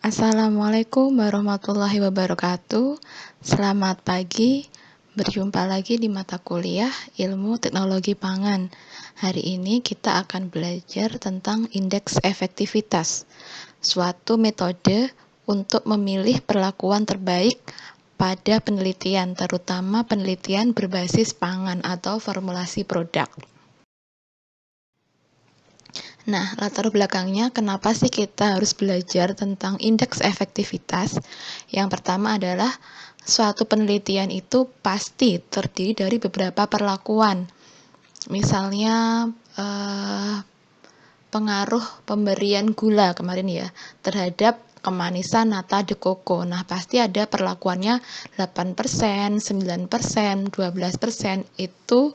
Assalamualaikum warahmatullahi wabarakatuh. Selamat pagi, berjumpa lagi di mata kuliah Ilmu Teknologi Pangan. Hari ini kita akan belajar tentang indeks efektivitas, suatu metode untuk memilih perlakuan terbaik pada penelitian, terutama penelitian berbasis pangan atau formulasi produk. Nah, latar belakangnya kenapa sih kita harus belajar tentang indeks efektivitas? Yang pertama adalah suatu penelitian itu pasti terdiri dari beberapa perlakuan. Misalnya pengaruh pemberian gula kemarin ya terhadap kemanisan nata de coco. Nah, pasti ada perlakuannya 8%, 9%, 12%. Itu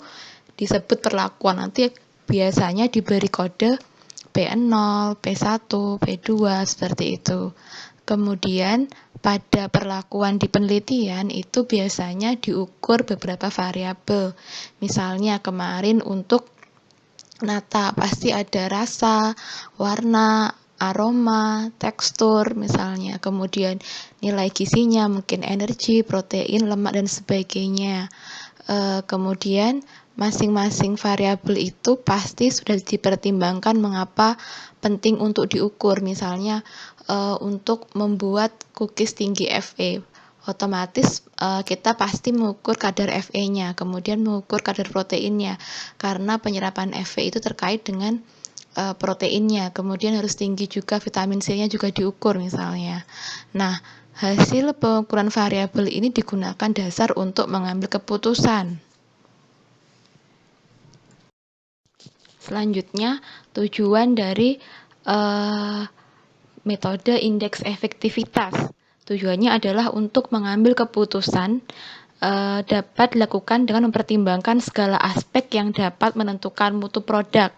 disebut perlakuan. Nanti biasanya diberi kode P0, P1, P2, seperti itu. Kemudian pada perlakuan di penelitian itu biasanya diukur beberapa variabel. Misalnya kemarin untuk nata pasti ada rasa, warna, aroma, tekstur misalnya. Kemudian nilai gizinya mungkin energi, protein, lemak dan sebagainya. Kemudian masing-masing variabel itu pasti sudah dipertimbangkan mengapa penting untuk diukur. Misalnya untuk membuat cookies tinggi Fe, otomatis kita pasti mengukur kadar Fe-nya, kemudian mengukur kadar proteinnya, karena penyerapan Fe itu terkait dengan proteinnya. Kemudian harus tinggi juga, vitamin C-nya juga diukur misalnya. Nah, hasil pengukuran variabel ini digunakan dasar untuk mengambil keputusan. Selanjutnya, tujuan dari metode indeks efektivitas. Tujuannya adalah untuk mengambil keputusan dapat dilakukan dengan mempertimbangkan segala aspek yang dapat menentukan mutu produk.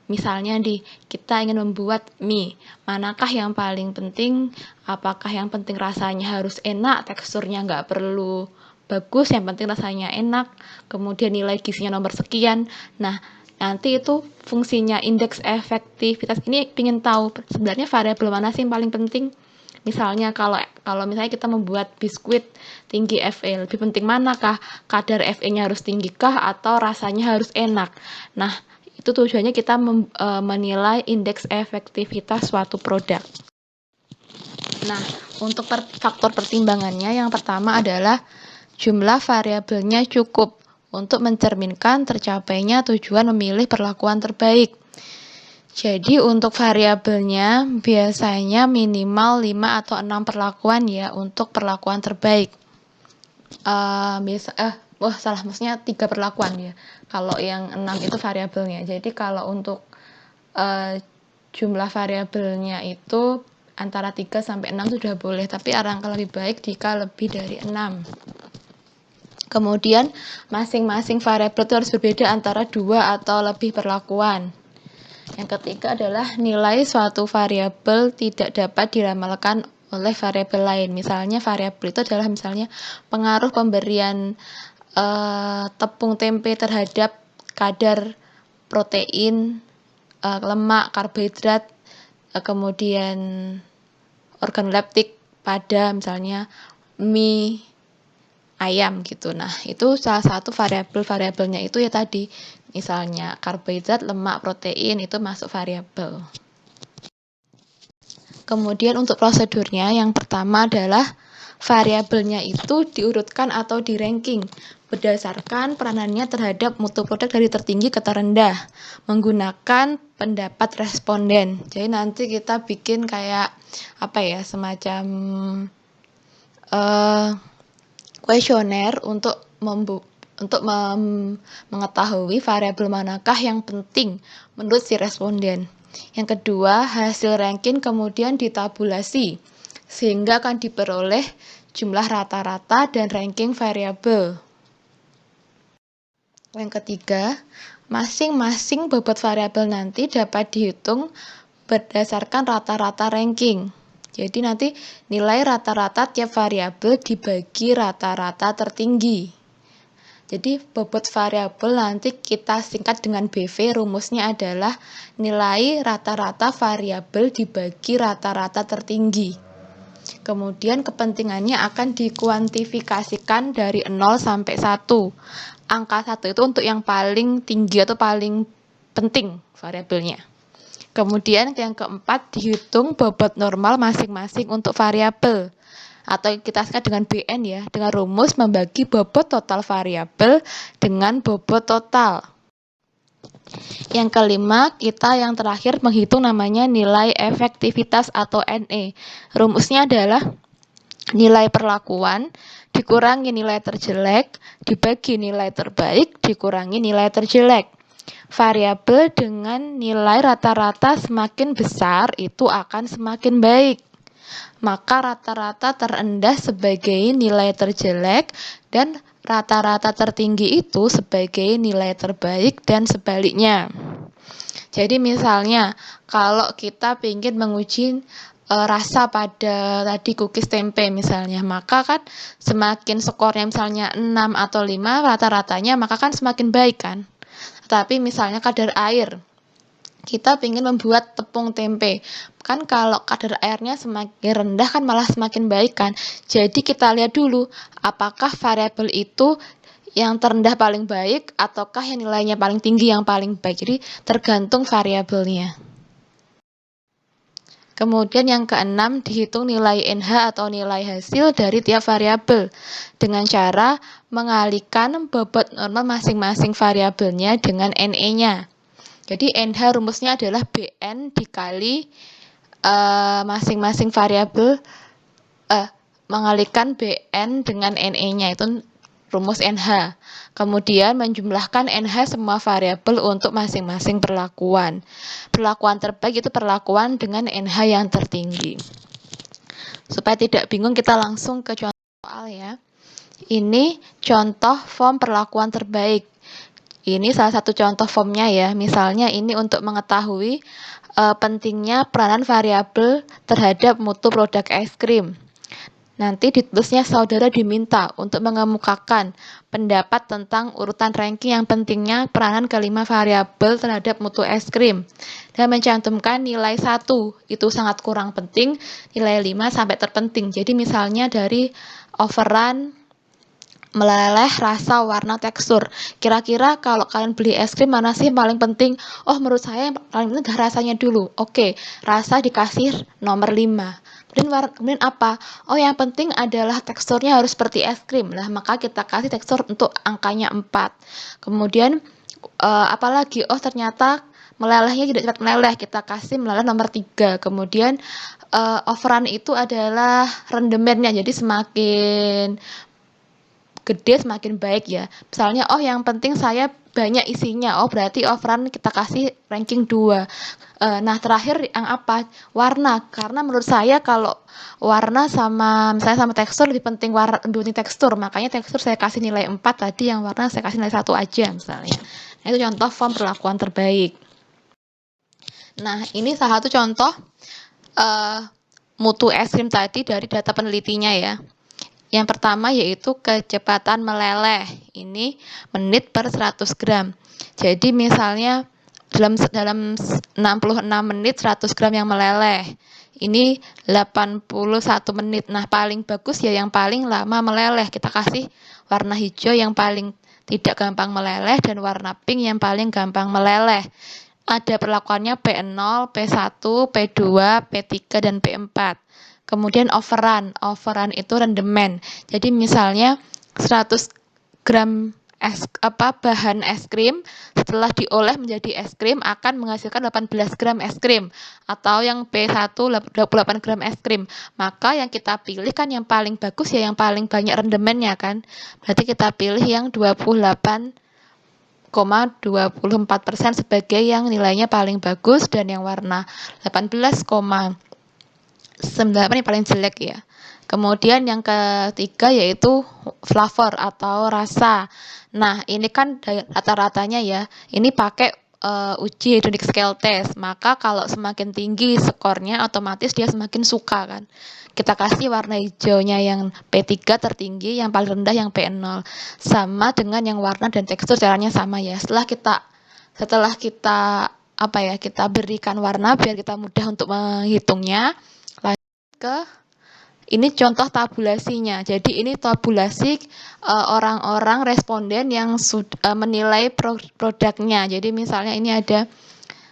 Misalnya kita ingin membuat mie, manakah yang paling penting? Apakah yang penting rasanya harus enak, teksturnya nggak perlu bagus, yang penting rasanya enak, kemudian nilai gizinya nomor sekian. Nah, nanti itu fungsinya indeks efektivitas ini ingin tahu sebenarnya variabel mana sih yang paling penting. Misalnya kalau misalnya kita membuat biskuit tinggi Fe, lebih penting manakah? Kadar Fe-nya harus tinggi kah atau rasanya harus enak? Nah, itu tujuannya kita menilai indeks efektivitas suatu produk. Nah, untuk faktor pertimbangannya yang pertama adalah jumlah variabelnya cukup untuk mencerminkan tercapainya tujuan memilih perlakuan terbaik. Jadi untuk variabelnya biasanya minimal 5 atau 6 perlakuan ya untuk perlakuan terbaik. Maksudnya 3 perlakuan ya. Kalau yang 6 itu variabelnya. Jadi kalau untuk jumlah variabelnya itu antara 3 sampai 6 sudah boleh, tapi alangkah lebih baik jika lebih dari 6. Kemudian masing-masing variabel itu harus berbeda antara 2 atau lebih perlakuan. Yang ketiga adalah nilai suatu variabel tidak dapat diramalkan oleh variabel lain. Misalnya variabel itu adalah misalnya pengaruh pemberian tepung tempe terhadap kadar protein, lemak, karbohidrat, kemudian organ leptik pada misalnya mie ayam gitu. Nah, itu salah satu variabelnya itu ya tadi. Misalnya karbohidrat, lemak, protein itu masuk variabel. Kemudian untuk prosedurnya yang pertama adalah variabelnya itu diurutkan atau di-ranking berdasarkan peranannya terhadap mutu produk dari tertinggi ke terendah menggunakan pendapat responden. Jadi nanti kita bikin kayak semacam kuesioner untuk mengetahui variabel manakah yang penting menurut si responden. Yang kedua, hasil ranking kemudian ditabulasi sehingga akan diperoleh jumlah rata-rata dan ranking variabel. Yang ketiga, masing-masing bobot variabel nanti dapat dihitung berdasarkan rata-rata ranking. Jadi nanti nilai rata-rata tiap variabel dibagi rata-rata tertinggi. Jadi bobot variabel nanti kita singkat dengan BV, rumusnya adalah nilai rata-rata variabel dibagi rata-rata tertinggi. Kemudian kepentingannya akan dikuantifikasikan dari 0 sampai 1. Angka 1 itu untuk yang paling tinggi atau paling penting variabelnya. Kemudian yang keempat, dihitung bobot normal masing-masing untuk variabel. Atau kita sebut dengan BN ya, dengan rumus membagi bobot total variabel dengan bobot total. Yang kelima, kita yang terakhir menghitung namanya nilai efektivitas atau NE. Rumusnya adalah nilai perlakuan dikurangi nilai terjelek dibagi nilai terbaik dikurangi nilai terjelek. Variabel dengan nilai rata-rata semakin besar itu akan semakin baik. Maka rata-rata terendah sebagai nilai terjelek dan rata-rata tertinggi itu sebagai nilai terbaik dan sebaliknya. Jadi misalnya kalau kita ingin menguji rasa pada tadi cookies tempe misalnya, maka kan semakin skornya misalnya 6 atau 5 rata-ratanya maka kan semakin baik kan. Tapi misalnya kadar air, kita ingin membuat tepung tempe, kan kalau kadar airnya semakin rendah kan malah semakin baik kan. Jadi kita lihat dulu apakah variabel itu yang terendah paling baik ataukah yang nilainya paling tinggi yang paling baik. Jadi tergantung variabelnya. Kemudian yang keenam, dihitung nilai NH atau nilai hasil dari tiap variabel dengan cara mengalihkan bobot normal masing-masing variabelnya dengan NE-nya. Jadi NH rumusnya adalah BN dikali masing-masing variabel, mengalihkan BN dengan NE-nya, itu rumus NH. Kemudian menjumlahkan NH semua variabel untuk masing-masing perlakuan. Perlakuan terbaik itu perlakuan dengan NH yang tertinggi. Supaya tidak bingung, kita langsung ke contoh soal ya. Ini contoh form perlakuan terbaik. Ini salah satu contoh formnya ya. Misalnya ini untuk mengetahui pentingnya peranan variabel terhadap mutu produk es krim. Nanti ditulisnya saudara diminta untuk mengemukakan pendapat tentang urutan ranking yang pentingnya peranan kelima variabel terhadap mutu es krim dan mencantumkan nilai 1 itu sangat kurang penting, nilai 5 sampai terpenting. Jadi misalnya dari overrun, meleleh, rasa, warna, tekstur. Kira-kira kalau kalian beli es krim mana sih paling penting? Oh, menurut saya yang paling penting rasanya dulu. Oke, rasa dikasih nomor 5. Kemudian apa? Oh, yang penting adalah teksturnya harus seperti es krim. Lah, maka kita kasih tekstur untuk angkanya 4. Kemudian apalagi? Oh, ternyata melelehnya tidak cepat meleleh. Kita kasih meleleh nomor 3. Kemudian overrun itu adalah rendemennya. Jadi semakin gede semakin baik ya. Misalnya, oh yang penting saya banyak isinya. Oh, berarti overrun kita kasih ranking 2. Nah, terakhir yang apa? Warna. Karena menurut saya kalau warna sama misalnya sama tekstur lebih penting tekstur. Makanya tekstur saya kasih nilai 4, tadi yang warna saya kasih nilai 1 aja misalnya. Nah, itu contoh form perlakuan terbaik. Nah, ini salah satu contoh mutu es krim tadi dari data penelitinya ya. Yang pertama yaitu kecepatan meleleh. Ini menit per 100 gram. Jadi misalnya dalam 66 menit 100 gram yang meleleh. Ini 81 menit. Nah, paling bagus ya yang paling lama meleleh. Kita kasih warna hijau yang paling tidak gampang meleleh dan warna pink yang paling gampang meleleh. Ada perlakuannya P0, P1, P2, P3, dan P4. Kemudian overrun itu rendemen. Jadi misalnya 100 gram bahan es krim setelah diolah menjadi es krim akan menghasilkan 18 gram es krim atau yang P1 28 gram es krim. Maka yang kita pilih kan yang paling bagus ya yang paling banyak rendemennya kan. Berarti kita pilih yang 28,24% sebagai yang nilainya paling bagus dan yang warna 18,98 yang paling jelek ya. Kemudian yang ketiga yaitu flavor atau rasa. Nah, ini kan rata-ratanya ya. Ini pakai uji hedonic scale test. Maka kalau semakin tinggi skornya otomatis dia semakin suka kan. Kita kasih warna hijaunya yang P3 tertinggi, yang paling rendah yang P0. Sama dengan yang warna dan tekstur caranya sama ya. Setelah kita kita berikan warna biar kita mudah untuk menghitungnya. Lanjut ke Ini contoh tabulasinya. Jadi ini tabulasi orang-orang responden yang menilai produknya. Jadi misalnya ini ada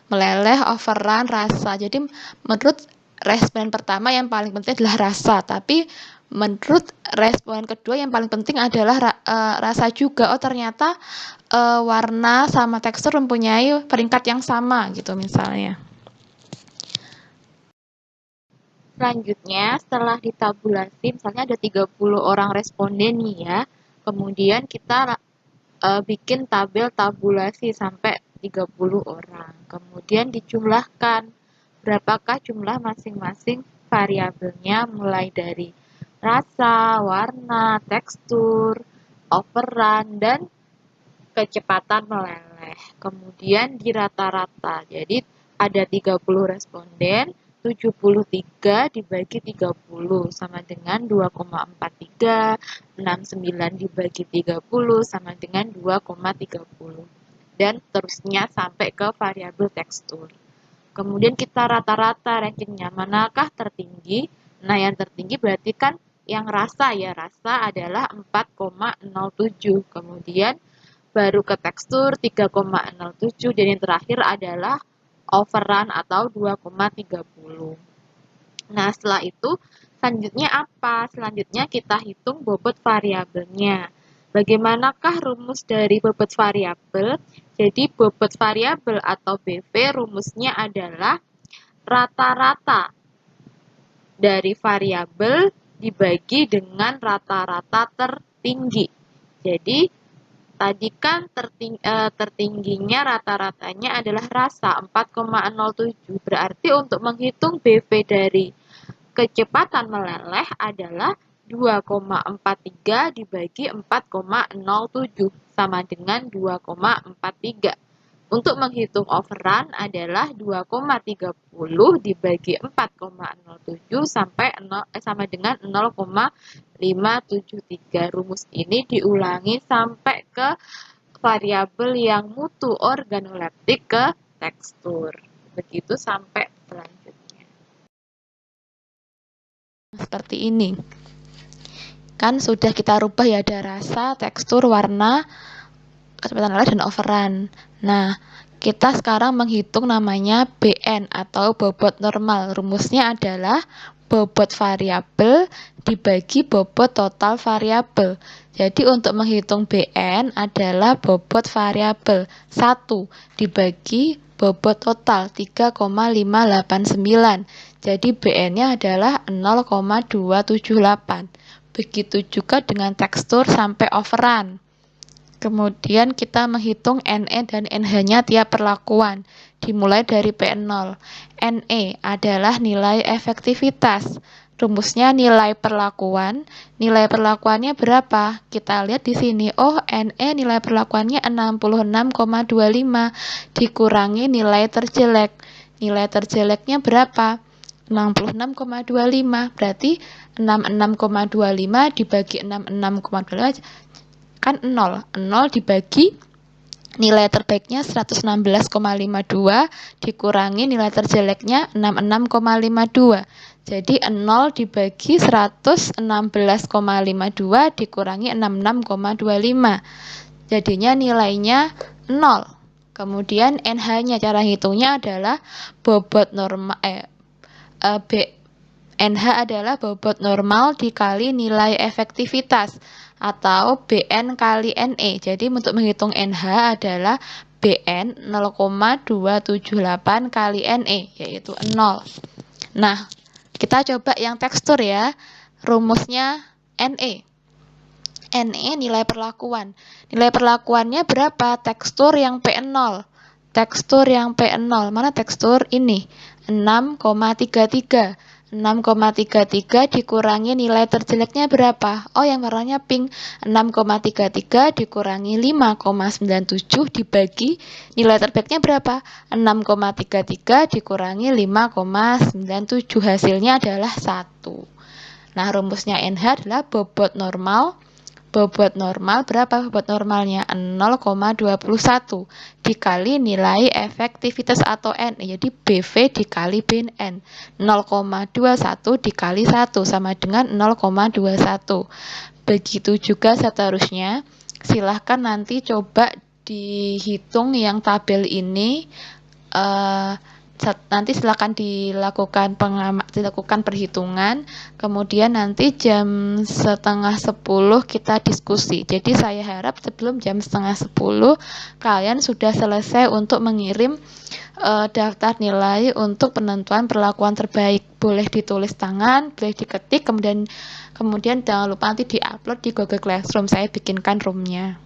meleleh, overrun, rasa. Jadi menurut responden pertama yang paling penting adalah rasa, tapi menurut responden kedua yang paling penting adalah rasa juga. Oh ternyata warna sama tekstur mempunyai peringkat yang sama gitu misalnya. Selanjutnya, setelah ditabulasi, misalnya ada 30 orang responden nih ya, kemudian kita bikin tabel tabulasi sampai 30 orang. Kemudian dijumlahkan berapakah jumlah masing-masing variabelnya mulai dari rasa, warna, tekstur, overrun, dan kecepatan meleleh. Kemudian di rata-rata. Jadi ada 30 responden, 73 dibagi 30 sama dengan 2,43, 69 dibagi 30 sama dengan 2,30. Dan terusnya sampai ke variabel tekstur. Kemudian kita rata-rata rankingnya, manakah tertinggi? Nah, yang tertinggi berarti kan yang rasa ya, rasa adalah 4,07. Kemudian baru ke tekstur 3,07, dan yang terakhir adalah overrun atau 2,30. Nah, setelah itu selanjutnya apa? Selanjutnya kita hitung bobot variabelnya. Bagaimanakah rumus dari bobot variabel? Jadi bobot variabel atau BV rumusnya adalah rata-rata dari variabel dibagi dengan rata-rata tertinggi. Jadi tadi kan tertingginya rata-ratanya adalah rasa 4,07. Berarti untuk menghitung BV dari kecepatan meleleh adalah 2,43 dibagi 4,07 sama dengan 2,43. Untuk menghitung overrun adalah 2,30 dibagi 4,07 sampai sama dengan 0,573. Rumus ini diulangi sampai ke variabel yang mutu organoleptik ke tekstur. Begitu sampai selanjutnya. Seperti ini. Kan sudah kita rubah ya, ada rasa, tekstur, warna, kecepatan meleleh, dan overrun. Nah, kita sekarang menghitung namanya BN atau bobot normal. Rumusnya adalah bobot variabel dibagi bobot total variabel. Jadi untuk menghitung BN adalah bobot variabel 1 dibagi bobot total 3,589. Jadi BN-nya adalah 0,278. Begitu juga dengan tekstur sampai overrun. Kemudian kita menghitung NE dan NH-nya tiap perlakuan, dimulai dari P0. NE adalah nilai efektivitas. Rumusnya nilai perlakuan. Nilai perlakuannya berapa? Kita lihat di sini. Oh, NE nilai perlakuannya 66,25 dikurangi nilai terjelek. Nilai terjeleknya berapa? 66,25. Berarti 66,25 dibagi 66,25 kan 0. 0 dibagi nilai terbaiknya 116,52 dikurangi nilai terjeleknya 66,52. Jadi 0 dibagi 116,52 dikurangi 66,25. Jadinya nilainya 0. Kemudian NH-nya cara hitungnya adalah bobot normal NH adalah bobot normal dikali nilai efektivitas atau BN kali NE. Jadi untuk menghitung NH adalah BN 0,278 kali NE, yaitu 0. Nah, kita coba yang tekstur ya. Rumusnya NE. NE nilai perlakuan. Nilai perlakuannya berapa? Tekstur yang P0. Tekstur yang P0. Mana tekstur? Ini. 6,33. 6,33 dikurangi nilai terjeleknya berapa? Oh, yang warnanya pink. 6,33 dikurangi 5,97 dibagi nilai terbaiknya berapa? 6,33 dikurangi 5,97. Hasilnya adalah 1. Nah, rumusnya NH adalah bobot normal Bobot normal berapa? Bobot normalnya 0,21 dikali nilai efektivitas atau N. Jadi BV dikali BN. 0,21 dikali 1 sama dengan 0,21. Begitu juga seterusnya. Silahkan nanti coba dihitung yang tabel ini. Nanti silakan dilakukan perhitungan, kemudian nanti jam 9:30 kita diskusi. Jadi saya harap sebelum jam 9:30 kalian sudah selesai untuk mengirim daftar nilai untuk penentuan perlakuan terbaik. Boleh ditulis tangan, boleh diketik, kemudian jangan lupa nanti diupload di Google Classroom. Saya bikinkan roomnya.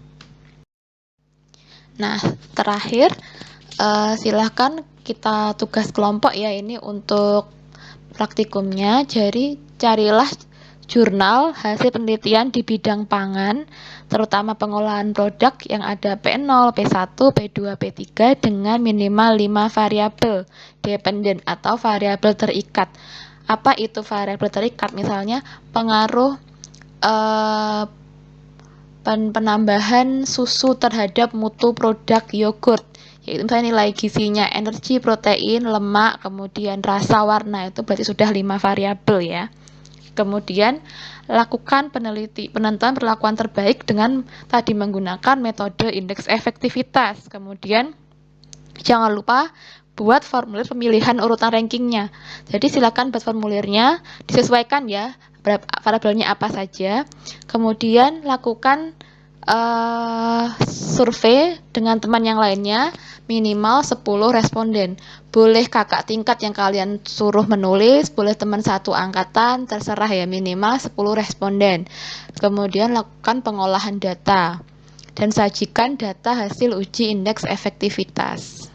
Nah, terakhir silahkan kita tugas kelompok ya, ini untuk praktikumnya. Jadi carilah jurnal hasil penelitian di bidang pangan, terutama pengolahan produk yang ada P0, P1, P2, P3 dengan minimal 5 variabel dependen atau variabel terikat. Apa itu variabel terikat? Misalnya pengaruh penambahan susu terhadap mutu produk yogurt, yaitu misalnya nilai gizinya, energi, protein, lemak, kemudian rasa, warna, itu berarti sudah 5 variabel ya. Kemudian lakukan penentuan perlakuan terbaik dengan tadi menggunakan metode indeks efektivitas. Kemudian jangan lupa buat formulir pemilihan urutan rankingnya. Jadi silakan buat formulirnya, disesuaikan ya variabelnya apa saja. Kemudian lakukan survei dengan teman yang lainnya, minimal 10 responden. Boleh kakak tingkat yang kalian suruh menulis, boleh teman satu angkatan, terserah ya, minimal 10 responden. Kemudian lakukan pengolahan data dan sajikan data hasil uji indeks efektivitas.